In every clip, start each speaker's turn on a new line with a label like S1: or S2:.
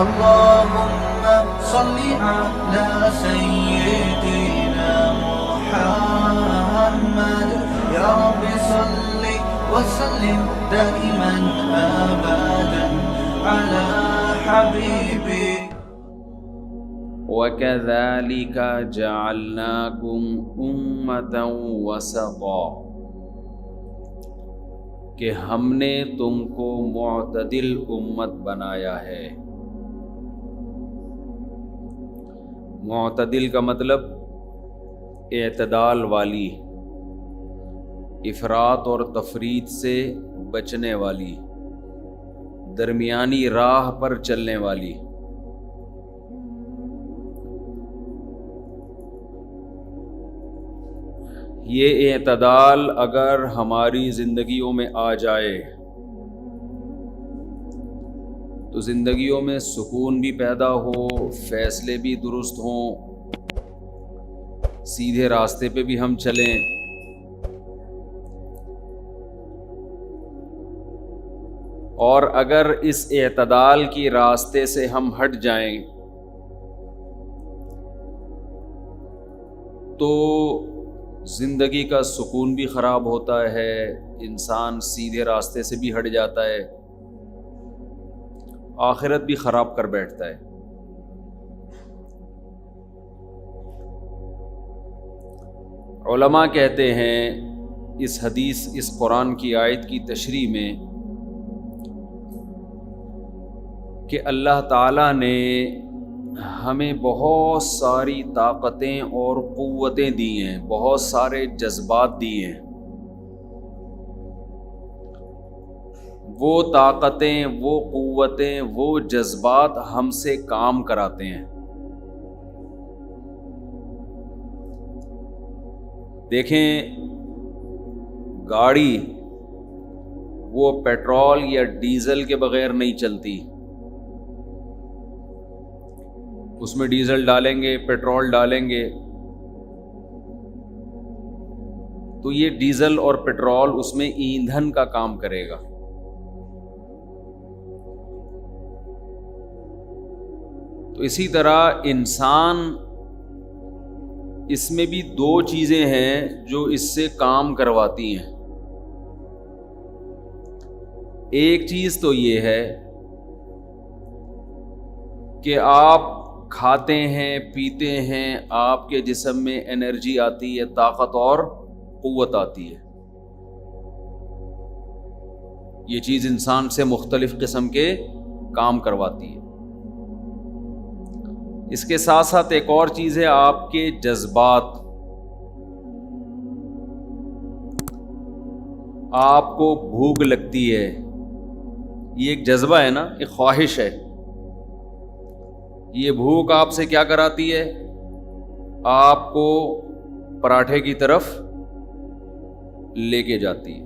S1: اللهم صل على سيدنا محمد يا رب صل وسلم دائما أبدا على حبيبك
S2: وَكَذَلِكَ جَعَلْنَاكُمْ أُمَّةً وَسَطًا، کہ ہم نے تم کو معتدل امت بنایا ہے۔ معتدل کا مطلب اعتدال والی، افراط اور تفریط سے بچنے والی، درمیانی راہ پر چلنے والی۔ یہ اعتدال اگر ہماری زندگیوں میں آ جائے تو زندگیوں میں سکون بھی پیدا ہو، فیصلے بھی درست ہوں، سیدھے راستے پہ بھی ہم چلیں۔ اور اگر اس اعتدال کی راستے سے ہم ہٹ جائیں تو زندگی کا سکون بھی خراب ہوتا ہے، انسان سیدھے راستے سے بھی ہٹ جاتا ہے، آخرت بھی خراب کر بیٹھتا ہے۔ علماء کہتے ہیں اس حدیث، اس قرآن کی آیت کی تشریح میں کہ اللہ تعالیٰ نے ہمیں بہت ساری طاقتیں اور قوتیں دی ہیں، بہت سارے جذبات دیے ہیں۔ وہ طاقتیں، وہ قوتیں، وہ جذبات ہم سے کام کراتے ہیں۔ دیکھیں، گاڑی وہ پیٹرول یا ڈیزل کے بغیر نہیں چلتی۔ اس میں ڈیزل ڈالیں گے، پیٹرول ڈالیں گے تو یہ ڈیزل اور پیٹرول اس میں ایندھن کا کام کرے گا۔ تو اسی طرح انسان، اس میں بھی دو چیزیں ہیں جو اس سے کام کرواتی ہیں۔ ایک چیز تو یہ ہے کہ آپ کھاتے ہیں، پیتے ہیں، آپ کے جسم میں انرجی آتی ہے، طاقت اور قوت آتی ہے۔ یہ چیز انسان سے مختلف قسم کے کام کرواتی ہے۔ اس کے ساتھ ساتھ ایک اور چیز ہے آپ کے جذبات۔ آپ کو بھوک لگتی ہے، یہ ایک جذبہ ہے نا، ایک خواہش ہے۔ یہ بھوک آپ سے کیا کراتی ہے؟ آپ کو پراٹھے کی طرف لے کے جاتی ہے۔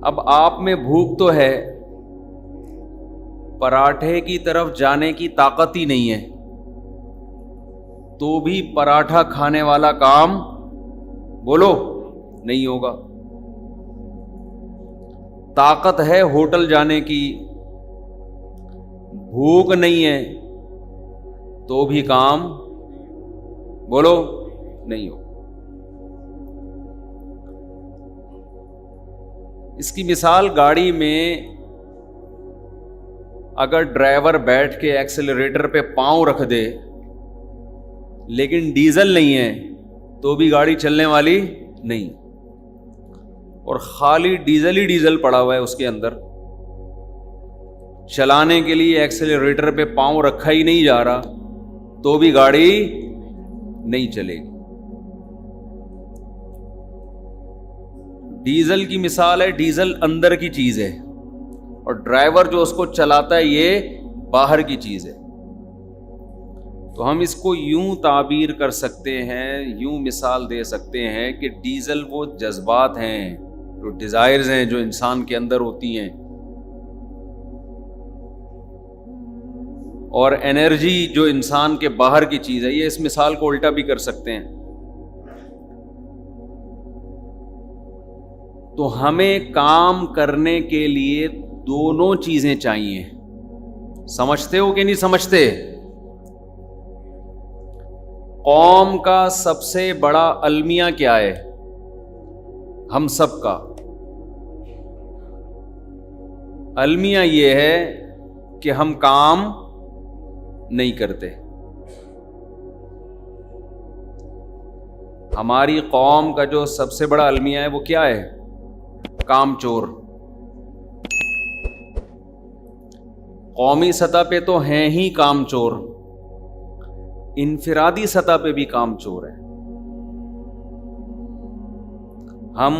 S2: اب آپ میں بھوک تو ہے، پراٹھے کی طرف جانے کی طاقت ہی نہیں ہے، تو بھی پراٹھا کھانے والا کام بولو نہیں ہوگا۔ طاقت ہے ہوٹل جانے کی، بھوک نہیں ہے تو بھی کام بولو نہیں ہو۔ اس کی مثال گاڑی میں اگر ڈرائیور بیٹھ کے ایکسیلریٹر پہ پاؤں رکھ دے لیکن ڈیزل نہیں ہے تو بھی گاڑی چلنے والی نہیں، اور خالی ڈیزل ہی ڈیزل پڑا ہوا ہے اس کے اندر، چلانے کے لیے ایکسیلریٹر پہ پاؤں رکھا ہی نہیں جا رہا تو بھی گاڑی نہیں چلے گی۔ ڈیزل کی مثال ہے، ڈیزل اندر کی چیز ہے اور ڈرائیور جو اس کو چلاتا ہے یہ باہر کی چیز ہے۔ تو ہم اس کو یوں تعبیر کر سکتے ہیں، یوں مثال دے سکتے ہیں کہ ڈیزل وہ جذبات ہیں، جو ڈیزائرز ہیں جو انسان کے اندر ہوتی ہیں، اور انرجی جو انسان کے باہر کی چیز ہے۔ یہ اس مثال کو الٹا بھی کر سکتے ہیں۔ تو ہمیں کام کرنے کے لیے دونوں چیزیں چاہیے. سمجھتے ہو کہ نہیں سمجھتے؟ قوم کا سب سے بڑا المیہ کیا ہے ہم سب کا؟ المیہ یہ ہے کہ ہم کام نہیں کرتے. ہماری قوم کا جو سب سے بڑا المیہ ہے وہ کیا ہے؟ کام چور. قومی سطح پہ تو ہیں ہی کام چور، انفرادی سطح پہ بھی کام چور ہے. ہم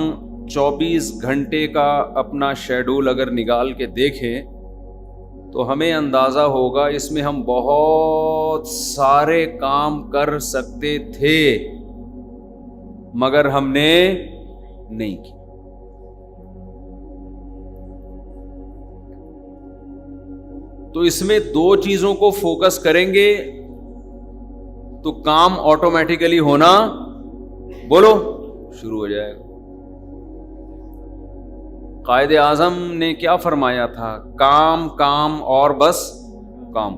S2: 24 گھنٹے کا اپنا شیڈول اگر نکال کے دیکھیں تو ہمیں اندازہ ہوگا اس میں ہم بہت سارے کام کر سکتے تھے مگر ہم نے نہیں کی. تو اس میں دو چیزوں کو فوکس کریں گے تو کام آٹومیٹیکلی ہونا بولو شروع ہو جائے گا. قائد اعظم نے کیا فرمایا تھا؟ کام کام اور بس کام.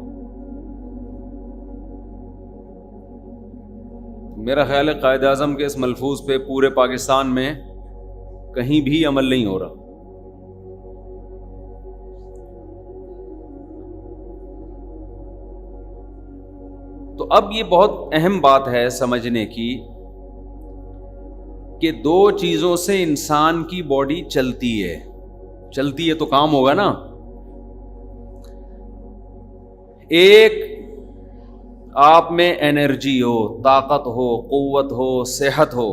S2: میرا خیال ہے قائد اعظم کے اس ملفوظ پہ پورے پاکستان میں کہیں بھی عمل نہیں ہو رہا. تو اب یہ بہت اہم بات ہے سمجھنے کی کہ دو چیزوں سے انسان کی باڈی چلتی ہے تو کام ہوگا نا. ایک آپ میں انرجی ہو، طاقت ہو، قوت ہو، صحت ہو.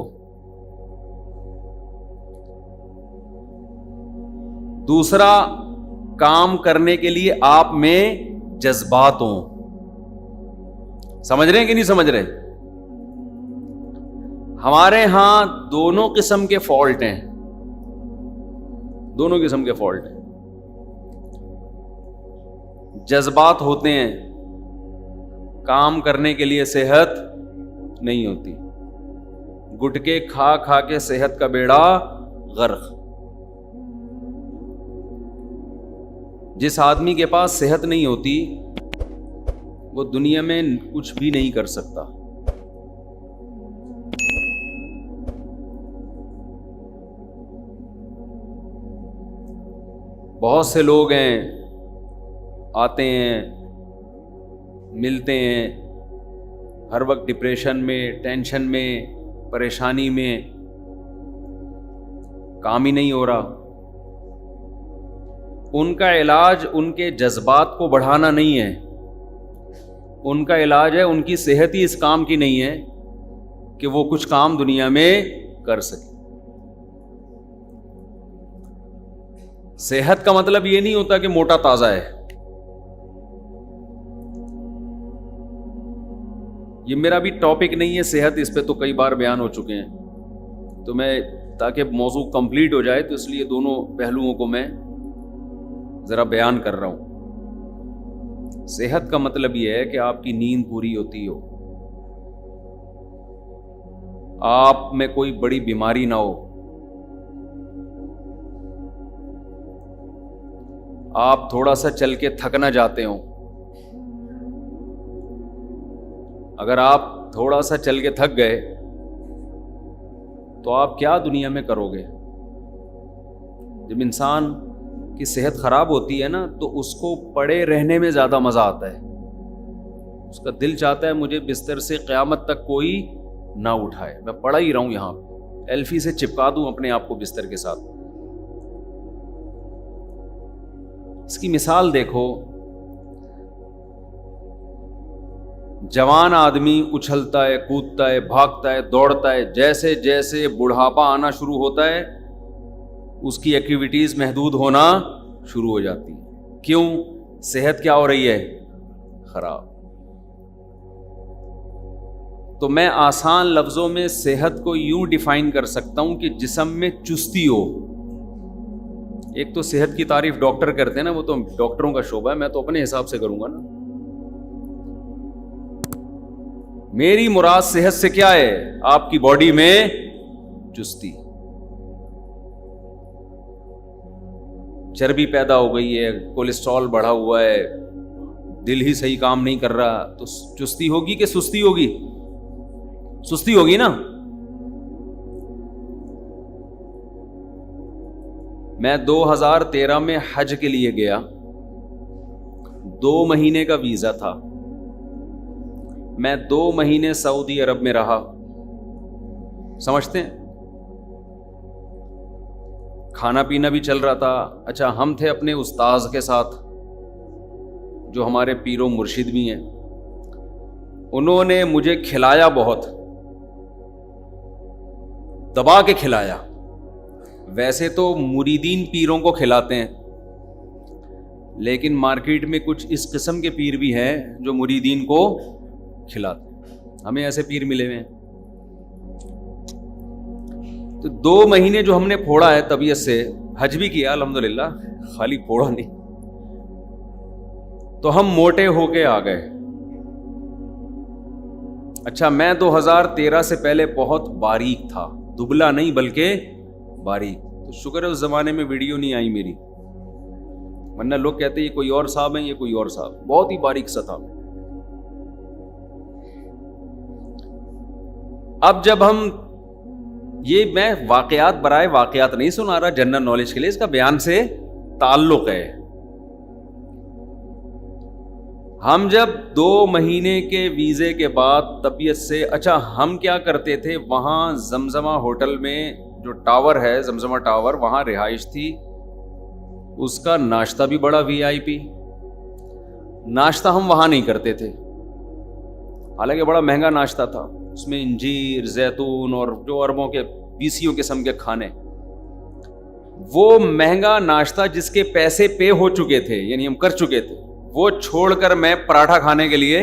S2: دوسرا کام کرنے کے لیے آپ میں جذبات ہوں. سمجھ رہے ہیں کہ نہیں سمجھ رہے؟ ہمارے ہاں دونوں قسم کے فالٹ ہیں، دونوں قسم کے فالٹ ہیں. جذبات ہوتے ہیں، کام کرنے کے لیے صحت نہیں ہوتی. گٹکے کھا کھا کے صحت کا بیڑا غرق. جس آدمی کے پاس صحت نہیں ہوتی وہ دنیا میں کچھ بھی نہیں کر سکتا. بہت سے لوگ ہیں، آتے ہیں، ملتے ہیں، ہر وقت ڈپریشن میں، ٹینشن میں، پریشانی میں، کام ہی نہیں ہو رہا. ان کا علاج ان کے جذبات کو بڑھانا نہیں ہے، ان کا علاج ہے ان کی صحت ہی اس کام کی نہیں ہے کہ وہ کچھ کام دنیا میں کر سکے. صحت کا مطلب یہ نہیں ہوتا کہ موٹا تازہ ہے. یہ میرا بھی ٹاپک نہیں ہے صحت، اس پہ تو کئی بار بیان ہو چکے ہیں. تو میں تاکہ موضوع کمپلیٹ ہو جائے تو اس لیے دونوں پہلوؤں کو میں ذرا بیان کر رہا ہوں. صحت کا مطلب یہ ہے کہ آپ کی نیند پوری ہوتی ہو، آپ میں کوئی بڑی بیماری نہ ہو، آپ تھوڑا سا چل کے تھک نہ جاتے ہوں. اگر آپ تھوڑا سا چل کے تھک گئے تو آپ کیا دنیا میں کرو گے؟ جب انسان کی صحت خراب ہوتی ہے نا تو اس کو پڑے رہنے میں زیادہ مزہ آتا ہے. اس کا دل چاہتا ہے مجھے بستر سے قیامت تک کوئی نہ اٹھائے، میں پڑا ہی رہوں یہاں، ایلفی سے چپکا دوں اپنے آپ کو بستر کے ساتھ. اس کی مثال دیکھو، جوان آدمی اچھلتا ہے، کودتا ہے، بھاگتا ہے، دوڑتا ہے. جیسے جیسے بڑھاپا آنا شروع ہوتا ہے اس کی ایکٹیویٹیز محدود ہونا شروع ہو جاتی ہیں. کیوں؟ صحت کیا ہو رہی ہے؟ خراب. تو میں آسان لفظوں میں صحت کو یوں ڈیفائن کر سکتا ہوں کہ جسم میں چستی ہو. ایک تو صحت کی تعریف ڈاکٹر کرتے ہیں نا، وہ تو ڈاکٹروں کا شعبہ ہے، میں تو اپنے حساب سے کروں گا نا. میری مراد صحت سے کیا ہے؟ آپ کی باڈی میں چستی. چربی پیدا ہو گئی ہے, کولیسٹرول بڑھا ہوا ہے, دل ہی صحیح کام نہیں کر رہا, تو چستی ہوگی کہ سستی ہوگی؟ سستی ہوگی نا. میں 2013 میں حج کے لیے گیا, 2 مہینے کا ویزا تھا, میں 2 مہینے سعودی عرب میں رہا. سمجھتے ہیں؟ کھانا پینا بھی چل رہا تھا. اچھا, ہم تھے اپنے استاذ کے ساتھ جو ہمارے پیر و مرشد بھی ہیں. انہوں نے مجھے کھلایا, بہت دبا کے کھلایا. ویسے تو مریدین پیروں کو کھلاتے ہیں, لیکن مارکیٹ میں کچھ اس قسم کے پیر بھی ہیں جو مریدین کو کھلاتے ہیں. ہمیں ایسے پیر ملے ہوئے ہیں. تو 2 مہینے جو ہم نے پھوڑا ہے طبیعت سے, حج بھی کیا الحمدللہ, خالی پھوڑا نہیں, تو ہم موٹے ہو کے آ گئے. اچھا, میں 2013 سے پہلے بہت باریک تھا, دبلا نہیں بلکہ باریک. تو شکر ہے اس زمانے میں ویڈیو نہیں آئی میری, ورنہ لوگ کہتے یہ کوئی اور صاحب ہیں, یہ کوئی اور صاحب. بہت ہی باریک سا تھا. اب جب ہم, یہ میں واقعات برائے واقعات نہیں سنا رہا, جنرل نالج کے لیے, اس کا بیان سے تعلق ہے. ہم جب 2 مہینے کے ویزے کے بعد طبیعت سے, اچھا ہم کیا کرتے تھے, وہاں زمزمہ ہوٹل میں جو ٹاور ہے, زمزمہ ٹاور, وہاں رہائش تھی, اس کا ناشتہ بھی بڑا VIP. ناشتہ ہم وہاں نہیں کرتے تھے, حالانکہ بڑا مہنگا ناشتہ تھا, اس میں انجیر, زیتون اور جو عربوں کے 20 قسم کے کھانے. وہ مہنگا ناشتہ جس کے پیسے پے ہو چکے تھے, یعنی ہم کر چکے تھے, وہ چھوڑ کر میں پراٹھا کھانے کے لیے,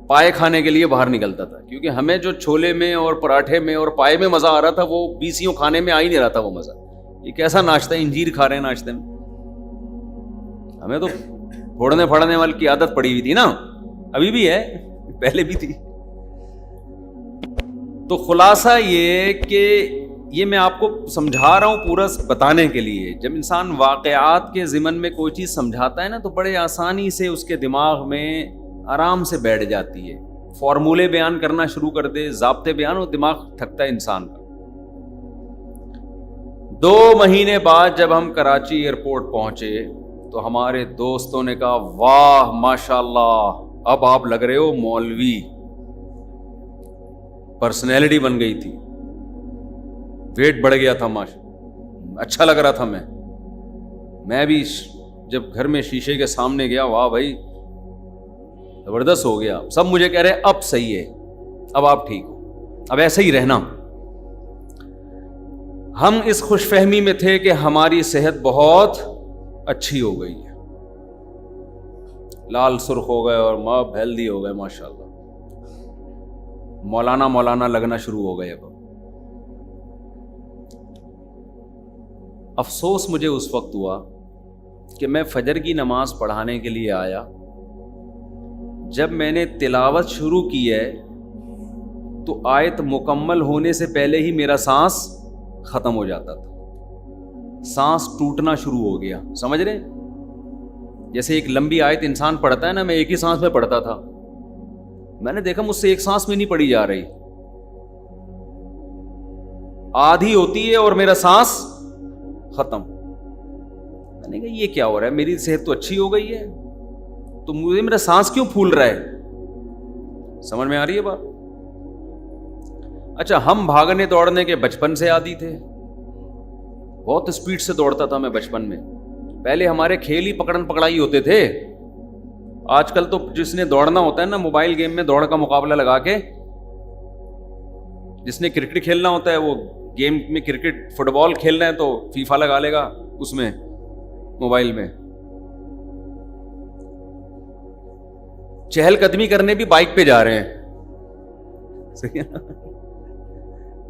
S2: پائے کھانے کے لیے باہر نکلتا تھا. کیونکہ ہمیں جو چھولے میں اور پراٹھے میں اور پائے میں مزہ آ رہا تھا, وہ 20 کھانے میں آ ہی نہیں رہا تھا وہ مزہ. یہ کیسا ناشتہ, انجیر کھا رہے ہیں ناشتے میں. ہمیں تو پھوڑنے پھاڑنے والی کی عادت پڑی ہوئی تھی نا, ابھی بھی ہے, پہلے بھی تھی. تو خلاصہ یہ کہ یہ میں آپ کو سمجھا رہا ہوں پورا بتانے کے لیے, جب انسان واقعات کے ضمن میں کوئی چیز سمجھاتا ہے نا, تو بڑے آسانی سے اس کے دماغ میں آرام سے بیٹھ جاتی ہے. فارمولے بیان کرنا شروع کر دے, ضابطے بیان, اور دماغ تھکتا ہے انسان کا. 2 مہینے بعد جب ہم کراچی ایئرپورٹ پہنچے تو ہمارے دوستوں نے کہا, واہ ماشاء اللہ, اب آپ لگ رہے ہو مولوی. پرسنالٹی بن گئی تھی, ویٹ بڑھ گیا تھا, اچھا لگ رہا تھا. میں بھی جب گھر میں شیشے کے سامنے گیا, واہ بھائی زبردست ہو گیا. سب مجھے کہہ رہے اب صحیح ہے, اب آپ ٹھیک ہو, اب ایسے ہی رہنا. ہم اس خوش فہمی میں تھے کہ ہماری صحت بہت اچھی ہو گئی ہے, لال سرخ ہو گئے اور ہیلدی ہو گئے ماشاءاللہ, مولانا لگنا شروع ہو گئے. اب افسوس مجھے اس وقت ہوا کہ میں فجر کی نماز پڑھانے کے لیے آیا, جب میں نے تلاوت شروع کی ہے تو آیت مکمل ہونے سے پہلے ہی میرا سانس ختم ہو جاتا تھا, سانس ٹوٹنا شروع ہو گیا. سمجھ رہے, جیسے ایک لمبی آیت انسان پڑھتا ہے نا, میں ایک ہی سانس میں پڑھتا تھا, میں نے دیکھا مجھ سے ایک سانس میں نہیں پڑھی جا رہی, آدھی ہوتی ہے اور میرا سانس ختم. میں نے کہا یہ کیا ہو رہا ہے, میری صحت تو اچھی ہو گئی ہے, تو مجھے میرا سانس کیوں پھول رہا ہے؟ سمجھ میں آ رہی ہے بات؟ اچھا, ہم بھاگنے دوڑنے کے بچپن سے عادی تھے, بہت اسپیڈ سے دوڑتا تھا میں بچپن میں. پہلے ہمارے کھیل ہی پکڑن پکڑائی ہوتے تھے. آج کل تو جس نے دوڑنا ہوتا ہے نا, موبائل گیم میں دوڑ کا مقابلہ لگا کے, جس نے کرکٹ کھیلنا ہوتا ہے وہ گیم میں کرکٹ, فٹ بال کھیلنا ہے تو فیفا لگا لے گا اس میں موبائل میں. چہل قدمی کرنے بھی بائک پہ جا رہے ہیں, صحیح ہے نا,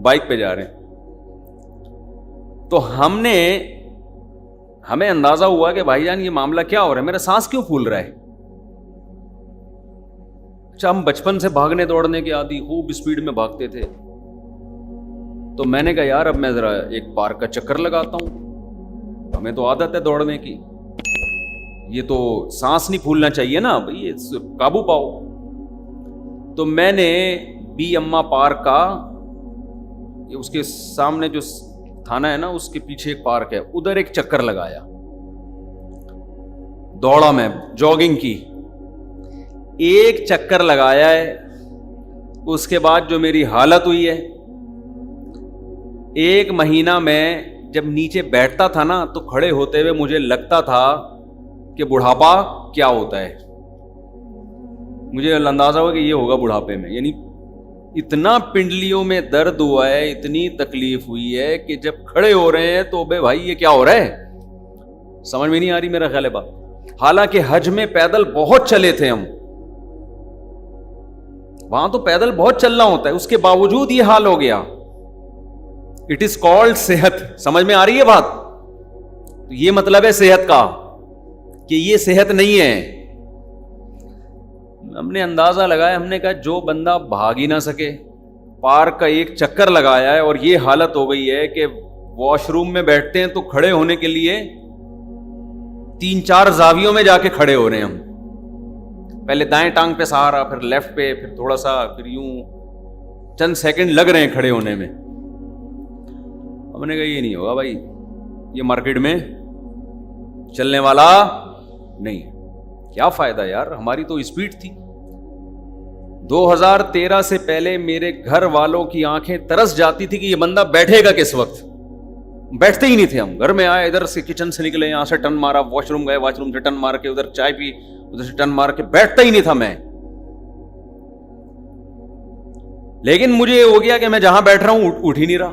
S2: بائک پہ جا رہے ہیں. تو ہمیں اندازہ ہوا کہ بھائی جان یہ معاملہ کیا ہو رہا ہے, میرا سانس کیوں پھول رہا ہے. اچھا, ہم بچپن سے بھاگنے دوڑنے کے عادی, خوب اسپیڈ میں بھاگتے تھے. تو میں نے کہا یار اب میں ذرا ایک پارک کا چکر لگاتا ہوں. ہمیں تو عادت ہے دوڑنے کی, یہ تو سانس نہیں پھولنا چاہیے نا بھائی, یہ قابو پاؤ. تو میں نے بی اما پارک کا, اس کے سامنے جو تھانہ ہے نا اس کے پیچھے ایک پارک ہے, ادھر ایک چکر لگایا, دوڑا میں جاگنگ کی, ایک چکر لگایا ہے. اس کے بعد جو میری حالت ہوئی ہے, ایک مہینہ میں جب نیچے بیٹھتا تھا نا تو کھڑے ہوتے ہوئے مجھے لگتا تھا کہ بڑھاپا کیا ہوتا ہے. مجھے اندازہ ہوا کہ یہ ہوگا بڑھاپے میں. یعنی اتنا پنڈلیوں میں درد ہوا ہے, اتنی تکلیف ہوئی ہے کہ جب کھڑے ہو رہے ہیں تو بے بھائی یہ کیا ہو رہا ہے, سمجھ میں نہیں آ رہی میرا خیال ہے بات. حالانکہ حج میں پیدل بہت چلے تھے ہم, وہاں تو پیدل بہت چلنا ہوتا ہے, اس کے باوجود یہ حال ہو گیا. اٹ از کالڈ صحت. سمجھ میں آ رہی ہے بات؟ یہ مطلب ہے صحت کا کہ یہ صحت نہیں ہے. ہم نے اندازہ لگایا, ہم نے کہا جو بندہ بھاگ ہی نہ سکے, پارک کا ایک چکر لگایا ہے اور یہ حالت ہو گئی ہے کہ واش روم میں بیٹھتے ہیں تو کھڑے ہونے کے لیے 3-4 زاویوں میں جا کے کھڑے ہو رہے ہیں ہم. پہلے دائیں ٹانگ پہ سہارا, پھر لیفٹ پہ, پھر تھوڑا سا, پھر یوں چند سیکنڈ لگ رہے ہیں کھڑے ہونے میں. ہم نے کہا یہ نہیں ہوگا بھائی, یہ مارکیٹ میں چلنے والا نہیں. کیا فائدہ یار, ہماری تو اسپیڈ تھی. 2013 سے پہلے میرے گھر والوں کی آنکھیں ترس جاتی تھی کہ یہ بندہ بیٹھے گا کس وقت. بیٹھتے ہی نہیں تھے ہم. گھر میں آئے, ادھر سے کچن سے نکلے, یہاں سے ٹن مارا, واش روم گئے, واش روم سے ٹن مار کے ادھر چائے پی, ادھر سے ٹن مار کے, بیٹھتا ہی نہیں تھا میں. لیکن مجھے یہ ہو گیا کہ میں جہاں بیٹھ رہا ہوں اٹھ ہی نہیں رہا.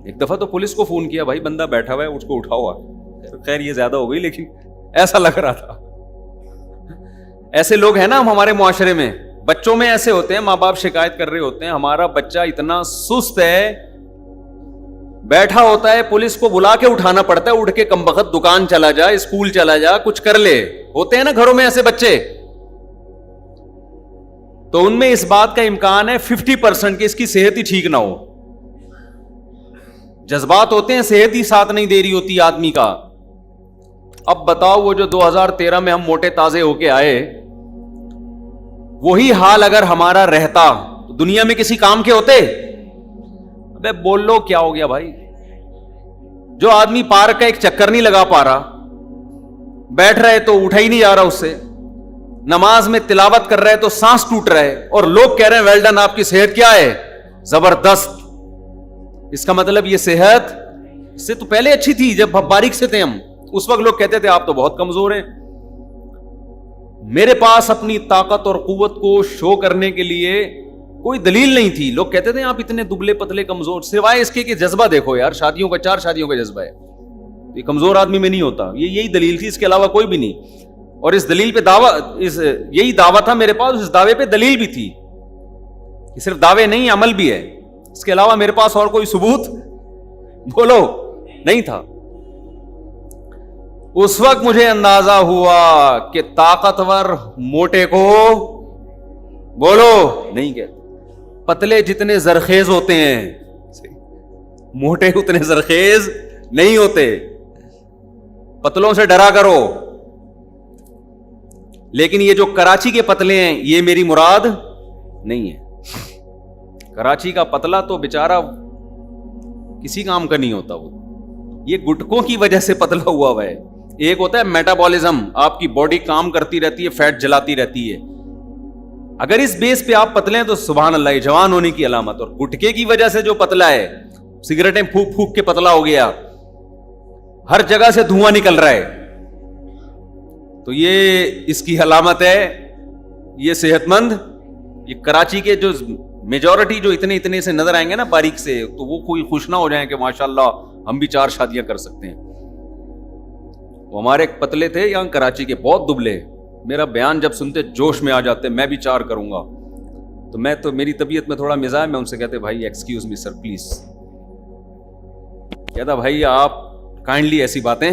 S2: ایک دفعہ تو پولیس کو فون کیا, بھائی بندہ بیٹھا ہوا ہے, اس کو اٹھاؤ. خیر یہ زیادہ ہو گئی, لیکن ایسا لگ رہا تھا. ایسے لوگ ہیں نا ہمارے معاشرے میں, بچوں میں ایسے ہوتے ہیں, ماں باپ شکایت کر رہے ہوتے ہیں ہمارا بچہ اتنا سست ہے, بیٹھا ہوتا ہے, پولیس کو بلا کے اٹھانا پڑتا ہے, اٹھ کے کمبخت دکان چلا جا, اسکول چلا جا, کچھ کر لے. ہوتے ہیں نا گھروں میں ایسے بچے. تو ان میں اس بات کا امکان ہے 50% کہ اس کی صحت ہی ٹھیک نہ ہو. جذبات ہوتے ہیں, صحت ہی ساتھ نہیں دے رہی ہوتی آدمی کا. اب بتاؤ وہ جو 2013 میں ہم موٹے تازے ہو کے آئے, وہی حال اگر ہمارا رہتا تو دنیا میں کسی کام کے ہوتے؟ ابے بول لو کیا ہو گیا بھائی. جو آدمی پارک کا ایک چکر نہیں لگا پا رہا, بیٹھ رہے تو اٹھا ہی نہیں جا رہا اس سے, نماز میں تلاوت کر رہے تو سانس ٹوٹ رہا ہے, اور لوگ کہہ رہے ہیں ویل ڈن, آپ کی صحت کیا ہے, زبردست. اس کا مطلب یہ صحت اس سے تو پہلے اچھی تھی جب باریک سے تھے ہم. اس وقت لوگ کہتے تھے آپ تو بہت کمزور ہیں. میرے پاس اپنی طاقت اور قوت کو شو کرنے کے لیے کوئی دلیل نہیں تھی. لوگ کہتے تھے آپ اتنے دبلے پتلے کمزور, سوائے اس کے کہ جذبہ دیکھو یار, شادیوں کا 4 شادیوں کا جذبہ ہے, یہ کمزور آدمی میں نہیں ہوتا. یہی دلیل تھی, اس کے علاوہ کوئی بھی نہیں. اور اس دلیل پہ دعویٰ, یہی دعویٰ تھا میرے پاس, اس دعوے پہ دلیل بھی تھی. یہ صرف دعوے نہیں, عمل بھی ہے. اس کے علاوہ میرے پاس اور کوئی ثبوت بولو نہیں تھا. اس وقت مجھے اندازہ ہوا کہ طاقتور موٹے کو بولو نہیں کہتے. پتلے جتنے زرخیز ہوتے ہیں, موٹے اتنے زرخیز نہیں ہوتے. پتلوں سے ڈرا کرو. لیکن یہ جو کراچی کے پتلے ہیں یہ میری مراد نہیں ہے. کراچی کا پتلا تو بیچارہ کسی کام کا نہیں ہوتا. وہ یہ گٹکوں کی وجہ سے پتلا ہوا ہے. ایک ہوتا ہے میٹابولزم, آپ کی باڈی کام کرتی رہتی ہے, فیٹ جلاتی رہتی ہے. اگر اس بیس پہ آپ پتلے ہیں تو سبحان اللہ, یہ جوان ہونے کی علامت. اور گٹکے کی وجہ سے جو پتلا ہے, سگریٹیں پھونک پھونک کے پتلا ہو گیا, ہر جگہ سے دھواں نکل رہا ہے, تو یہ اس کی علامت ہے. یہ صحت مند, یہ کراچی کے جو میجورٹی جو اتنے سے نظر آئیں گے نا باریک سے, تو وہ کوئی خوش نہ ہو جائیں کہ ماشاءاللہ ہم بھی 4 شادیاں کر سکتے ہیں. وہ ہمارے ایک پتلے تھے یہاں کراچی کے, بہت دبلے, میرا بیان جب سنتے جوش میں آ جاتے, میں بھی 4 کروں گا. تو میری طبیعت میں تھوڑا مزاج, میں ان سے کہتے بھائی ایکسکیوز می سر پلیز. کہتا بھائی آپ کائنڈلی ایسی باتیں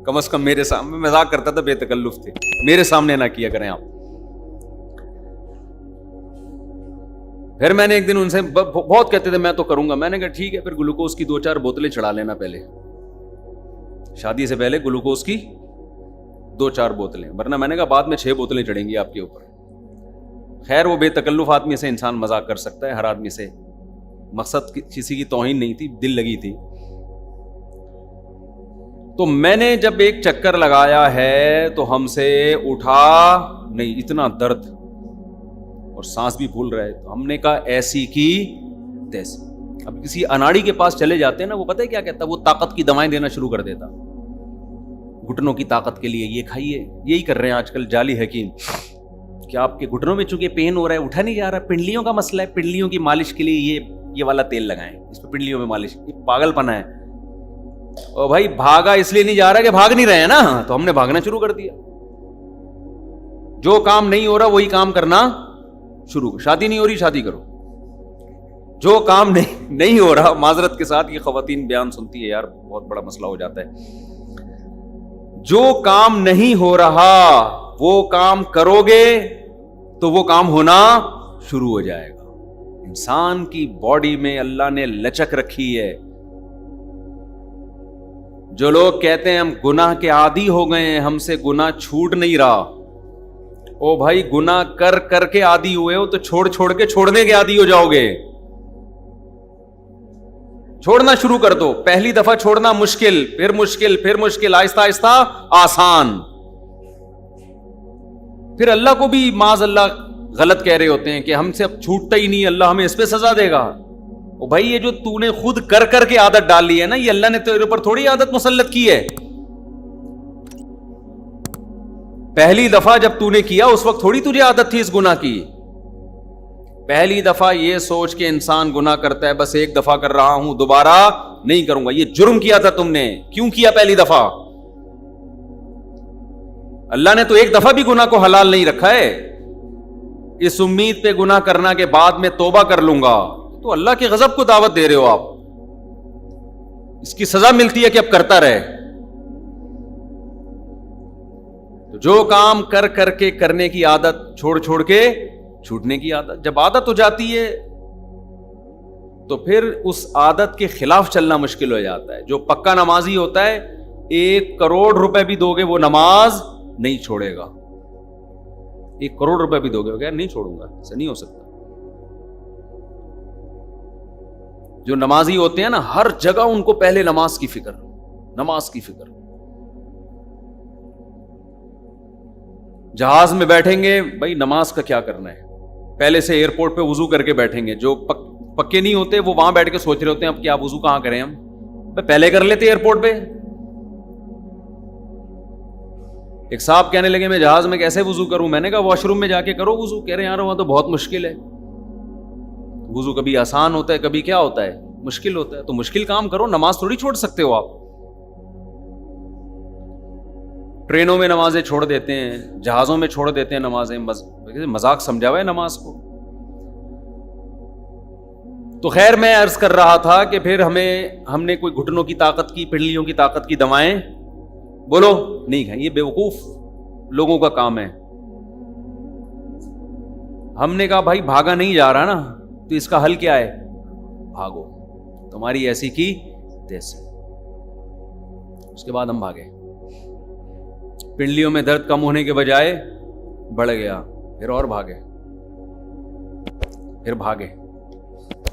S2: کم از کم میرے سامنے, مذاق کرتا تھا, بے تکلف تھے, میرے سامنے نہ کیا کریں آپ. پھر میں نے ایک دن ان سے, بہت کہتے تھے میں تو کروں گا, میں نے کہا ٹھیک ہے, پھر گلوکوز کی 2-4 بوتلیں چڑھا لینا پہلے. شادی سے پہلے گلوکوز کی 2-4 بوتلیں، ورنہ میں نے کہا بعد میں 6 بوتلیں چڑھیں گی آپ کے اوپر. خیر وہ بے تکلف آدمی سے انسان مذاق کر سکتا ہے، ہر آدمی سے، مقصد کسی کی توہین نہیں تھی، دل لگی تھی. تو میں نے جب ایک چکر لگایا ہے تو ہم سے اٹھا نہیں، اتنا درد اور سانس بھی پھول رہا ہے. تو ہم نے کہا ایسی کی تیسی. اب کسی اناڑی کے پاس چلے جاتے ہیں نا، وہ پتہ ہے کیا کہتا ہے، وہ طاقت کی دوائیں دینا شروع کر دیتا، گھٹنوں کی طاقت کے لیے یہ کھائیے. یہی کر رہے ہیں آج کل جعلی حکیم، کہ آپ کے گھٹنوں میں چونکہ پین ہو رہا ہے، اٹھا نہیں جا رہا، پنڈلیوں کا مسئلہ ہے، پنڈلیوں کی مالش کے لیے یہ والا تیل لگائیں، اس پہ پنڈلیوں میں مالش. یہ پاگل پنا ہے. اور بھائی بھاگا اس لیے نہیں جا رہا کہ بھاگ نہیں رہے ہیں نا، تو ہم نے بھاگنا شروع کر دیا. جو کام نہیں ہو رہا وہی کام کرنا شروع کرو. شادی نہیں ہو رہی، شادی کرو. جو کام نہیں ہو رہا، معذرت کے ساتھ یہ خواتین بیان سنتی ہے یار، بہت بڑا مسئلہ ہو جاتا ہے. جو کام نہیں ہو رہا وہ کام کرو گے تو وہ کام ہونا شروع ہو جائے گا. انسان کی باڈی میں اللہ نے لچک رکھی ہے. جو لوگ کہتے ہیں ہم گناہ کے عادی ہو گئے ہیں، ہم سے گناہ چھوٹ نہیں رہا، او بھائی گناہ کر کر کے عادی ہوئے ہو تو چھوڑ کے چھوڑنے کے عادی ہو جاؤ گے. چھوڑنا شروع کر دو. پہلی دفعہ چھوڑنا مشکل، پھر مشکل، پھر مشکل، آہستہ آہستہ آسان. پھر اللہ کو بھی معاذ اللہ غلط کہہ رہے ہوتے ہیں کہ ہم سے اب چھوٹتا ہی نہیں، اللہ ہمیں اس پہ سزا دے گا. او بھائی یہ جو تو نے خود کر کر کے عادت ڈال لی ہے نا، یہ اللہ نے تیرے اوپر تھوڑی عادت مسلط کی ہے. پہلی دفعہ جب تو نے کیا اس وقت تھوڑی تجھے عادت تھی اس گناہ کی. پہلی دفعہ یہ سوچ کے انسان گناہ کرتا ہے بس ایک دفعہ کر رہا ہوں، دوبارہ نہیں کروں گا. یہ جرم کیا تھا تم نے، کیوں کیا پہلی دفعہ؟ اللہ نے تو ایک دفعہ بھی گناہ کو حلال نہیں رکھا ہے. اس امید پہ گناہ کرنا کہ بعد میں توبہ کر لوں گا، تو اللہ کے غضب کو دعوت دے رہے ہو آپ. اس کی سزا ملتی ہے کہ اب کرتا رہے. تو جو کام کر کر کے کرنے کی عادت، چھوڑ کے چھوٹنے کی عادت، جب عادت ہو جاتی ہے تو پھر اس عادت کے خلاف چلنا مشکل ہو جاتا ہے. جو پکا نمازی ہوتا ہے 1 کروڑ روپے بھی دو گے وہ نماز نہیں چھوڑے گا. 1 کروڑ روپے بھی دو گے وہ نہیں چھوڑوں گا، ایسا نہیں ہو سکتا. جو نمازی ہوتے ہیں نا، ہر جگہ ان کو پہلے نماز کی فکر، نماز کی فکر. جہاز میں بیٹھیں گے بھائی نماز کا کیا کرنا ہے، پہلے سے ایئرپورٹ پہ وضو کر کے بیٹھیں گے. جو پکے نہیں ہوتے وہ وہاں بیٹھ کے سوچ رہے ہوتے ہیں اب کیا وضو کہاں کریں ہم، پہلے کر لیتے ایئرپورٹ پہ. ایک صاحب کہنے لگے میں جہاز میں کیسے وضو کروں؟ میں نے کہا واش روم میں جا کے کرو وضو. کہہ رہے ہیں یار وہاں تو بہت مشکل ہے. وضو کبھی آسان ہوتا ہے، کبھی کیا ہوتا ہے، مشکل ہوتا ہے. تو مشکل کام کرو، نماز تھوڑی چھوڑ سکتے ہو آپ. ٹرینوں میں نمازیں چھوڑ دیتے ہیں، جہازوں میں چھوڑ دیتے ہیں نمازیں، مذاق سمجھا ہوا ہے نماز کو. تو خیر میں عرض کر رہا تھا کہ پھر ہم نے کوئی گھٹنوں کی طاقت کی، پنڈلیوں کی طاقت کی دوائیں بولو نہیں کھائیں. یہ بیوقوف لوگوں کا کام ہے. ہم نے کہا بھائی بھاگا نہیں جا رہا نا، تو اس کا حل کیا ہے؟ بھاگو، تمہاری ایسی کی تیسی. اس کے بعد ہم بھاگے. پنڈلیوں میں درد کم ہونے کے بجائے بڑھ گیا، پھر اور بھاگے، پھر بھاگے.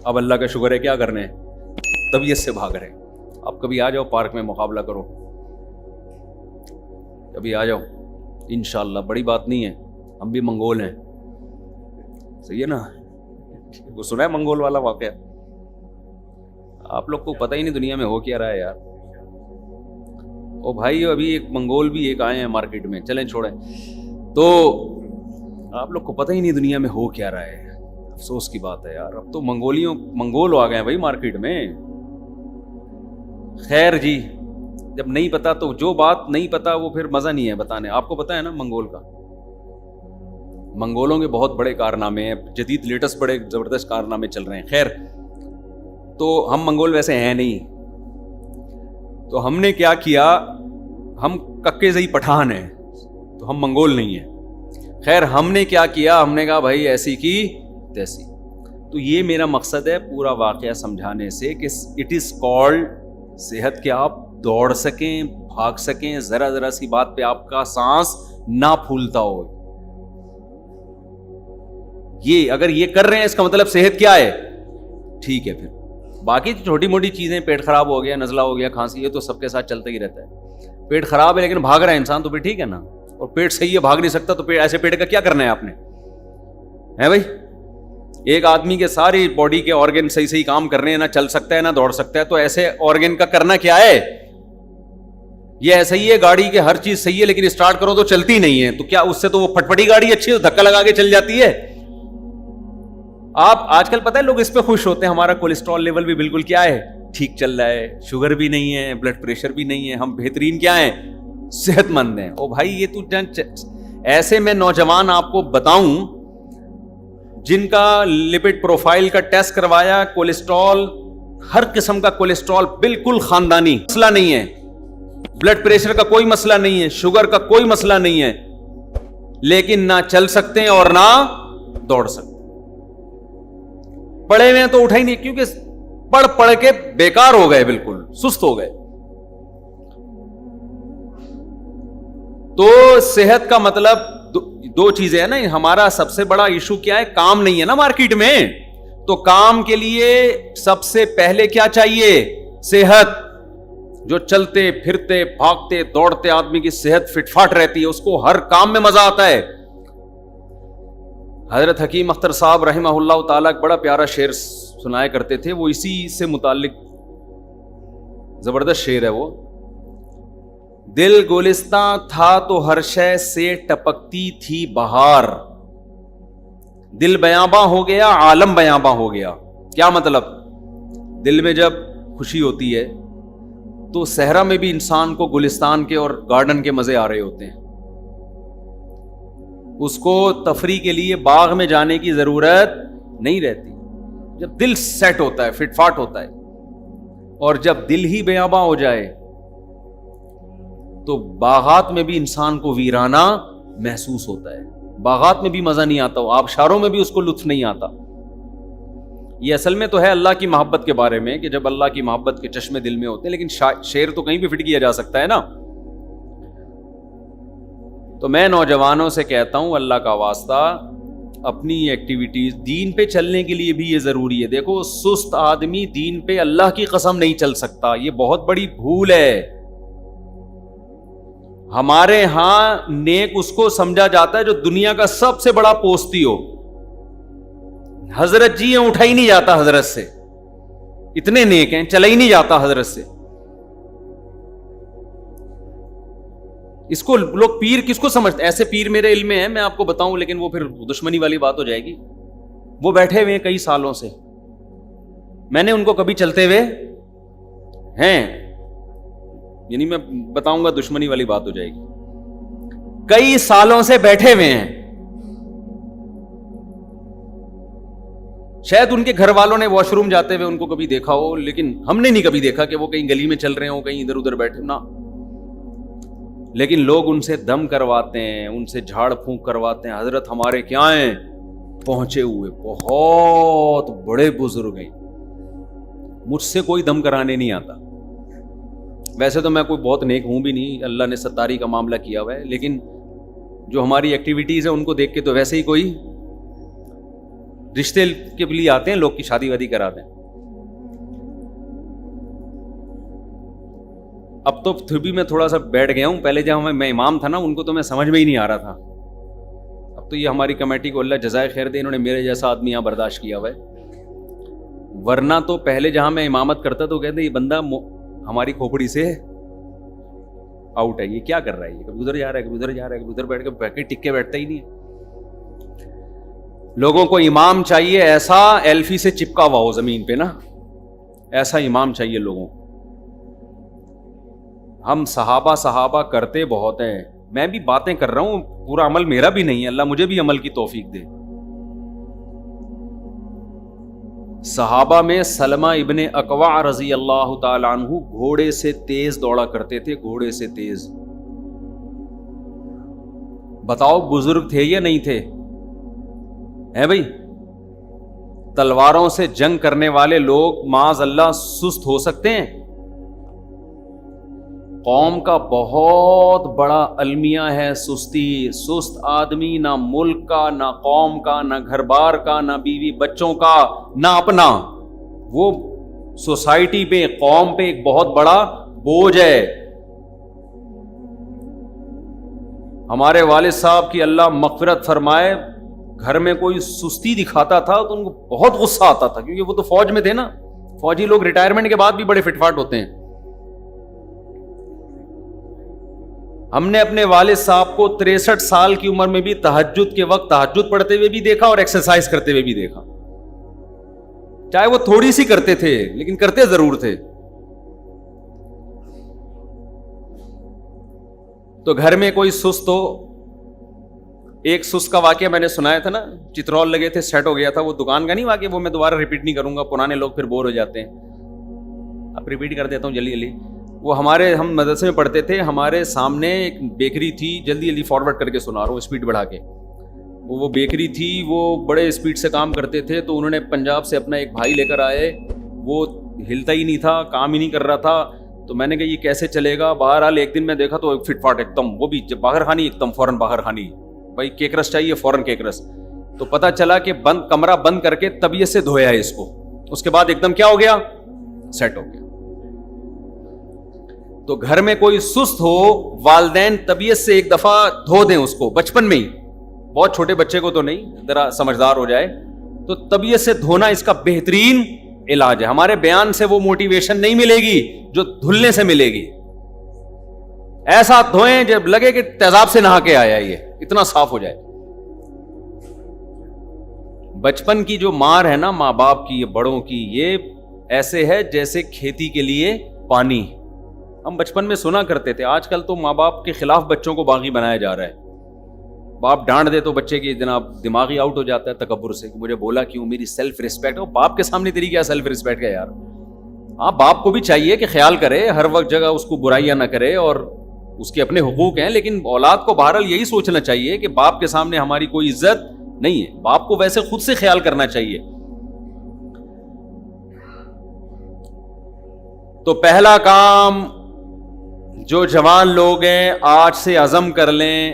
S2: اب اللہ کا شکر ہے کیا کرنے ہیں، طبیعت سے بھاگ رہے. اب کبھی آ جاؤ پارک میں مقابلہ کرو، کبھی آ جاؤ انشاءاللہ. بڑی بات نہیں ہے، ہم بھی منگول ہیں، صحیح ہے نا. وہ سنا ہے منگول والا واقعہ؟ آپ لوگ کو پتہ ہی نہیں دنیا میں ہو کیا رہا ہے یار. او بھائی ابھی ایک منگول بھی ایک آئے ہیں مارکیٹ میں، چلیں چھوڑیں. تو آپ لوگ کو پتہ ہی نہیں دنیا میں ہو کیا رہا ہے. افسوس کی بات ہے یار، اب تو منگول آ گئے ہیں بھائی مارکیٹ میں. خیر جی، جب نہیں پتا تو جو بات نہیں پتا وہ پھر مزہ نہیں ہے بتانے. آپ کو پتا ہے نا منگول کا، منگولوں کے بہت بڑے کارنامے ہیں، جدید لیٹسٹ بڑے زبردست کارنامے چل رہے ہیں. خیر تو ہم منگول ویسے ہیں نہیں، تو ہم نے کیا کیا، ہم ککے زئی پٹھان ہیں تو ہم منگول نہیں ہیں. خیر ہم نے کیا کیا، ہم نے کہا بھائی ایسی کی تیسی. تو یہ میرا مقصد ہے پورا واقعہ سمجھانے سے کہ اٹ از کالڈ صحت کے آپ دوڑ سکیں, بھاگ سکیں, ذرا ذرا سی بات پہ آپ کا سانس نہ پھولتا ہو. یہ اگر یہ کر رہے ہیں اس کا مطلب صحت کیا ہے, ٹھیک ہے. پھر باقی چھوٹی موٹی چیزیں, پیٹ خراب ہو گیا, نزلہ ہو گیا, کھانسی, یہ تو سب کے ساتھ چلتا ہی رہتا ہے. پیٹ خراب ہے لیکن بھاگ رہا ہے انسان تو پھر ٹھیک ہے نا. اور پیٹ صحیح ہے, بھاگ نہیں سکتا, تو ایسے پیٹ کا کیا کرنا ہے آپ نے, ہے بھائی؟ ایک آدمی کے ساری باڈی کے آرگن صحیح کام کر رہے ہیں, نہ چل سکتا ہے نہ دوڑ سکتا ہے, تو ایسے آرگن کا کرنا کیا ہے؟ یہ ایسا ہی ہے, گاڑی کے ہر چیز صحیح ہے لیکن اسٹارٹ کرو تو چلتی نہیں ہے, تو کیا اس سے تو وہ پھٹپٹی گاڑی اچھی ہے, دھکا لگا کے چل جاتی ہے. آپ آج کل پتہ ہے لوگ اس پہ خوش ہوتے ہیں, ہمارا کولیسٹرول لیول بھی بالکل کیا ہے, ٹھیک چل رہا ہے, شوگر بھی نہیں ہے, بلڈ پریشر بھی نہیں ہے, ہم بہترین کیا ہیں, صحت مند ہیں. او بھائی یہ تو ایسے میں نوجوان آپ کو بتاؤں جن کا لپڈ پروفائل کا ٹیسٹ کروایا, کولیسٹرول, ہر قسم کا کولیسٹرول بالکل خاندانی, مسئلہ نہیں ہے, بلڈ پریشر کا کوئی مسئلہ نہیں ہے, شوگر کا کوئی مسئلہ نہیں ہے, لیکن نہ چل سکتے ہیں اور نہ دوڑ سکتے. پڑھے ہوئے تو اٹھا ہی نہیں, کیونکہ پڑھ کے بیکار ہو گئے, بالکل سست ہو گئے. تو صحت کا مطلب دو چیزیں ہیں نا. ہمارا سب سے بڑا ایشو کیا ہے, کام نہیں ہے نا مارکیٹ میں. تو کام کے لیے سب سے پہلے کیا چاہیے, صحت. جو چلتے پھرتے بھاگتے دوڑتے آدمی کی صحت فٹ فاٹ رہتی ہے, اس کو ہر کام میں مزہ آتا ہے. حضرت حکیم اختر صاحب رحمہ اللہ تعالیٰ ایک بڑا پیارا شعر سنایا کرتے تھے, وہ اسی سے متعلق زبردست شعر ہے وہ. دل گلستاں تھا تو ہر شے سے ٹپکتی تھی بہار, دل بیاباں ہو گیا عالم بیاباں ہو گیا. کیا مطلب؟ دل میں جب خوشی ہوتی ہے تو صحرا میں بھی انسان کو گلستان کے اور گارڈن کے مزے آ رہے ہوتے ہیں. اس کو تفریح کے لیے باغ میں جانے کی ضرورت نہیں رہتی. جب دل سیٹ ہوتا ہے, فٹ فاٹ ہوتا ہے, اور جب دل ہی بیاباں ہو جائے تو باغات میں بھی انسان کو ویرانہ محسوس ہوتا ہے, باغات میں بھی مزہ نہیں آتا, آبشاروں میں بھی اس کو لطف نہیں آتا. یہ اصل میں تو ہے اللہ کی محبت کے بارے میں, کہ جب اللہ کی محبت کے چشمے دل میں ہوتے ہیں, لیکن شعر تو کہیں بھی فٹ کیا جا سکتا ہے نا. تو میں نوجوانوں سے کہتا ہوں, اللہ کا واسطہ اپنی ایکٹیویٹیز, دین پہ چلنے کے لیے بھی یہ ضروری ہے. دیکھو سست آدمی دین پہ اللہ کی قسم نہیں چل سکتا, یہ بہت بڑی بھول ہے. ہمارے ہاں نیک اس کو سمجھا جاتا ہے جو دنیا کا سب سے بڑا پوستی ہو. حضرت جی ہیں, اٹھا ہی نہیں جاتا حضرت سے, اتنے نیک ہیں, چلا ہی نہیں جاتا حضرت سے. اس کو لوگ پیر کس کو سمجھتے ہیں؟ ایسے پیر میرے علم میں ہیں, میں آپ کو بتاؤں, لیکن وہ پھر دشمنی والی بات ہو جائے گی. وہ بیٹھے ہوئے ہیں کئی سالوں سے, میں نے ان کو کبھی چلتے ہوئے ہیں, یعنی میں بتاؤں گا دشمنی والی بات ہو جائے گی. کئی سالوں سے بیٹھے ہوئے ہیں, شاید ان کے گھر والوں نے واش روم جاتے ہوئے ان کو کبھی دیکھا ہو, لیکن ہم نے نہیں کبھی دیکھا کہ وہ کہیں گلی میں چل رہے ہوں, کہیں ادھر ادھر بیٹھے نا. لیکن لوگ ان سے دم کرواتے ہیں, ان سے جھاڑ پھونک کرواتے ہیں. حضرت ہمارے کیا ہیں, پہنچے ہوئے بہت بڑے بزرگ ہیں, مجھ سے کوئی دم کرانے نہیں آتا. ویسے تو میں کوئی بہت نیک ہوں بھی نہیں, اللہ نے ستاری کا معاملہ کیا ہوا ہے, لیکن جو ہماری ایکٹیویٹیز ہیں ان کو دیکھ کے تو ویسے ہی کوئی رشتے کے لیے آتے ہیں, لوگ کی شادی وادی کراتے ہیں. اب تو پھر بھی میں تھوڑا سا بیٹھ گیا ہوں, پہلے جب میں امام تھا نا ان کو تو میں سمجھ میں ہی نہیں آ رہا تھا. اب تو یہ ہماری کمیٹی کو اللہ جزائے خیر دے, انہوں نے میرے جیسا آدمی یہاں برداشت کیا ہوا ہے. ورنہ تو پہلے جہاں میں امامت کرتا تو کہتے یہ بندہ ہماری کھوپڑی سے آؤٹ ہے, یہ کیا کر رہا ہے, یہ کبھی ادھر جا رہا ہے, کبھی ادھر جا رہا ہے, کبھی ادھر بیٹھ کے ٹک کے بیٹھتا ہی نہیں ہے. لوگوں کو امام چاہیے ایسا ایلفی سے چپکا ہوا ہو زمین پہ نا, ایسا امام چاہیے لوگوں کو. ہم صحابہ کرتے بہت ہیں, میں بھی باتیں کر رہا ہوں, پورا عمل میرا بھی نہیں ہے, اللہ مجھے بھی عمل کی توفیق دے. صحابہ میں سلمہ ابن اکوع رضی اللہ تعالی عنہ گھوڑے سے تیز دوڑا کرتے تھے, گھوڑے سے تیز. بتاؤ بزرگ تھے یا نہیں تھے؟ ہے بھائی, تلواروں سے جنگ کرنے والے لوگ معاذ اللہ سست ہو سکتے ہیں؟ قوم کا بہت بڑا المیہ ہے سستی. سست آدمی نہ ملک کا، نہ قوم کا، نہ گھر بار کا، نہ بیوی بچوں کا، نہ اپنا. وہ سوسائٹی پہ، قوم پہ ایک بہت بڑا بوجھ ہے. ہمارے والد صاحب کی اللہ مغفرت فرمائے، گھر میں کوئی سستی دکھاتا تھا تو ان کو بہت غصہ آتا تھا، کیونکہ وہ تو فوج میں تھے نا. فوجی لوگ ریٹائرمنٹ کے بعد بھی بڑے فٹ فاٹ ہوتے ہیں. ہم نے اپنے والد صاحب کو 63 سال کی عمر میں بھی تہجد کے وقت تہجد پڑھتے ہوئے بھی دیکھا اور ایکسرسائز کرتے ہوئے بھی دیکھا. چاہے وہ تھوڑی سی کرتے تھے لیکن کرتے ضرور تھے. تو گھر میں کوئی سست ہو. ایک سست کا واقعہ میں نے سنایا تھا نا، چترول لگے تھے، سیٹ ہو گیا تھا. وہ دکان کا نہیں واقعہ، وہ میں دوبارہ ریپیٹ نہیں کروں گا، پرانے لوگ پھر بور ہو جاتے ہیں. اب ریپیٹ کر دیتا ہوں جلدی جلدی. وہ ہم مدرسے میں پڑھتے تھے، ہمارے سامنے ایک بیکری تھی، جلدی جلدی فارورڈ کر کے سنا رہا ہوں اسپیڈ بڑھا کے. وہ بیکری تھی، وہ بڑے اسپیڈ سے کام کرتے تھے. تو انہوں نے پنجاب سے اپنا ایک بھائی لے کر آئے، وہ ہلتا ہی نہیں تھا، کام ہی نہیں کر رہا تھا. تو میں نے کہا یہ کیسے چلے گا. بہرحال ایک دن میں دیکھا تو فٹ فاٹ ایک دم، وہ بھی باہر خانی ایک دم فوراً باہر خانی، بھائی کیک رس چاہیے فوراً کیک رس. تو پتہ چلا کہ کمرہ بند کر کے طبیعت سے دھویا ہے اس کو. اس کے بعد ایک دم کیا ہو گیا، سیٹ ہو گیا. تو گھر میں کوئی سست ہو، والدین طبیعت سے ایک دفعہ دھو دیں اس کو بچپن میں ہی. بہت چھوٹے بچے کو تو نہیں، ذرا سمجھدار ہو جائے تو طبیعت سے دھونا اس کا بہترین علاج ہے. ہمارے بیان سے وہ موٹیویشن نہیں ملے گی جو دھلنے سے ملے گی. ایسا دھوئیں جب لگے کہ تیزاب سے نہا کے آیا، یہ اتنا صاف ہو جائے. بچپن کی جو مار ہے نا ماں باپ کی، بڑوں کی، یہ ایسے ہے جیسے کھیتی کے لیے پانی. ہم بچپن میں سنا کرتے تھے. آج کل تو ماں باپ کے خلاف بچوں کو باغی بنایا جا رہا ہے. باپ ڈانٹ دے تو بچے کی جناب دماغی آؤٹ ہو جاتا ہے تکبر سے کہ مجھے بولا کیوں، میری سیلف ریسپیکٹ. باپ کے سامنے تیری کیا سیلف ریسپیکٹ ہے یار. ہاں باپ کو بھی چاہیے کہ خیال کرے، ہر وقت جگہ اس کو برائیاں نہ کرے، اور اس کے اپنے حقوق ہیں، لیکن اولاد کو بہرحال یہی سوچنا چاہیے کہ باپ کے سامنے ہماری کوئی عزت نہیں ہے. باپ کو ویسے خود سے خیال کرنا چاہیے. تو پہلا کام جو جوان لوگ ہیں آج سے عزم کر لیں،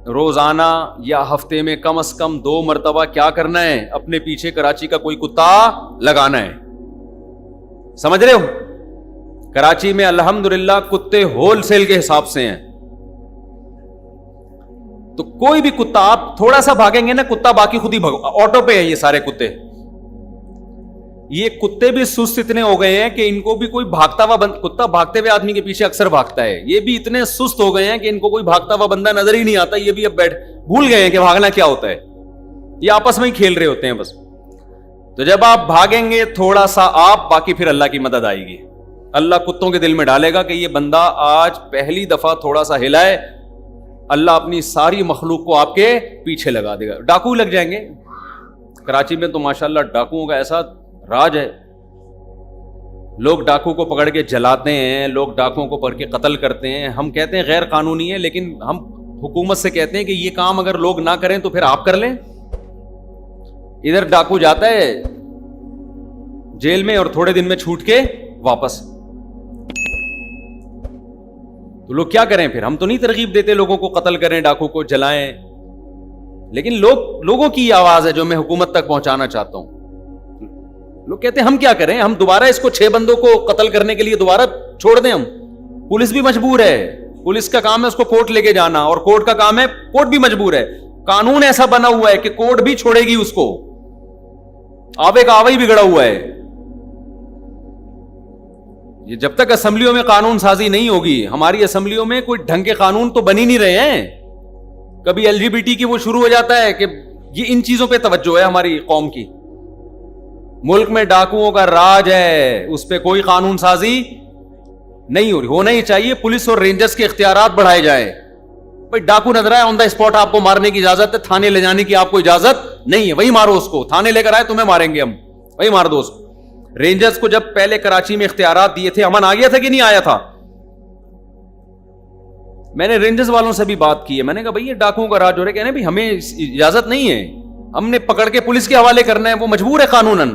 S2: روزانہ یا ہفتے میں کم از کم 2 مرتبہ کیا کرنا ہے، اپنے پیچھے کراچی کا کوئی کتا لگانا ہے. سمجھ رہے ہو؟ کراچی میں الحمدللہ کتے ہول سیل کے حساب سے ہیں. تو کوئی بھی کتا آپ تھوڑا سا بھاگیں گے نا، کتا باقی خود ہی آٹو پہ ہے. یہ سارے کتے، یہ کتے بھی سست اتنے ہو گئے ہیں کہ ان کو بھی کوئی بھاگتا ہوا کتا بھاگتے ہوئے آدمی کے پیچھے اکثر بھاگتا ہے. یہ بھی اتنے سست ہو گئے ہیں کہ ان کو کوئی بھاگتا ہوا بندہ نظر ہی نہیں آتا. یہ بھی اب بھول گئے ہیں کہ بھاگنا کیا ہوتا ہے. یہ آپس میں ہی کھیل رہے ہوتے ہیں بس. تو جب آپ بھاگیں گے تھوڑا سا آپ، باقی پھر اللہ کی مدد آئے گی. اللہ کتوں کے دل میں ڈالے گا کہ یہ بندہ آج پہلی دفعہ تھوڑا سا ہلائے، اللہ اپنی ساری مخلوق کو آپ کے پیچھے لگا دے گا. ڈاکو لگ جائیں گے. کراچی میں تو ماشاءاللہ ڈاکوؤں کا ایسا راج ہے. لوگ ڈاکو کو پکڑ کے جلاتے ہیں، لوگ ڈاکوؤں کو پکڑ کے قتل کرتے ہیں. ہم کہتے ہیں غیر قانونی ہے، لیکن ہم حکومت سے کہتے ہیں کہ یہ کام اگر لوگ نہ کریں تو پھر آپ کر لیں. ادھر ڈاکو جاتا ہے جیل میں اور تھوڑے دن میں چھوٹ کے واپس. تو لوگ کیا کریں پھر؟ ہم تو نہیں ترغیب دیتے لوگوں کو قتل کریں، ڈاکو کو جلائیں، لیکن لوگوں کی آواز ہے جو میں حکومت تک پہنچانا چاہتا ہوں. لوگ کہتے ہیں ہم کیا کریں، ہم دوبارہ اس کو 6 بندوں کو قتل کرنے کے لیے دوبارہ چھوڑ دیں. ہم پولیس بھی مجبور ہے، پولیس کا کام ہے اس کو کورٹ لے کے جانا، اور کورٹ کا کام ہے، کورٹ بھی مجبور ہے. قانون ایسا بنا ہوا ہے کہ کورٹ بھی چھوڑے گی اس کو. آوے کا آوے ہی بگڑا ہوا ہے. یہ جب تک اسمبلیوں میں قانون سازی نہیں ہوگی، ہماری اسمبلیوں میں کوئی ڈھنگ کے قانون تو بن ہی نہیں رہے ہیں. کبھی LGBT کی وہ شروع ہو جاتا ہے کہ یہ ان چیزوں پہ توجہ ہے ہماری قوم کی. ملک میں ڈاکوؤں کا راج ہے، اس پہ کوئی قانون سازی نہیں ہو رہی. ہونا ہی چاہیے. پولیس اور رینجرز کے اختیارات بڑھائے جائیں. بھائی ڈاکو نظر آئے آن دا اسپاٹ آپ کو مارنے کی اجازت ہے، تھانے لے جانے کی آپ کو اجازت نہیں ہے. وہی مارو اس کو. تھانے لے کر آئے تمہیں ماریں گے ہم، وہی مار دو اس کو. رینجرز کو جب پہلے کراچی میں اختیارات دیے تھے، امن آ گیا تھا کہ نہیں آیا تھا؟ میں نے رینجرز والوں سے بھی بات کی ہے. میں نے کہا بھائی یہ ڈاکوؤں کا راج ہو رہا ہے. کہنے بھی ہمیں اجازت نہیں ہے، ہم نے پکڑ کے پولیس کے حوالے کرنا ہے، وہ مجبور ہے قانوناً.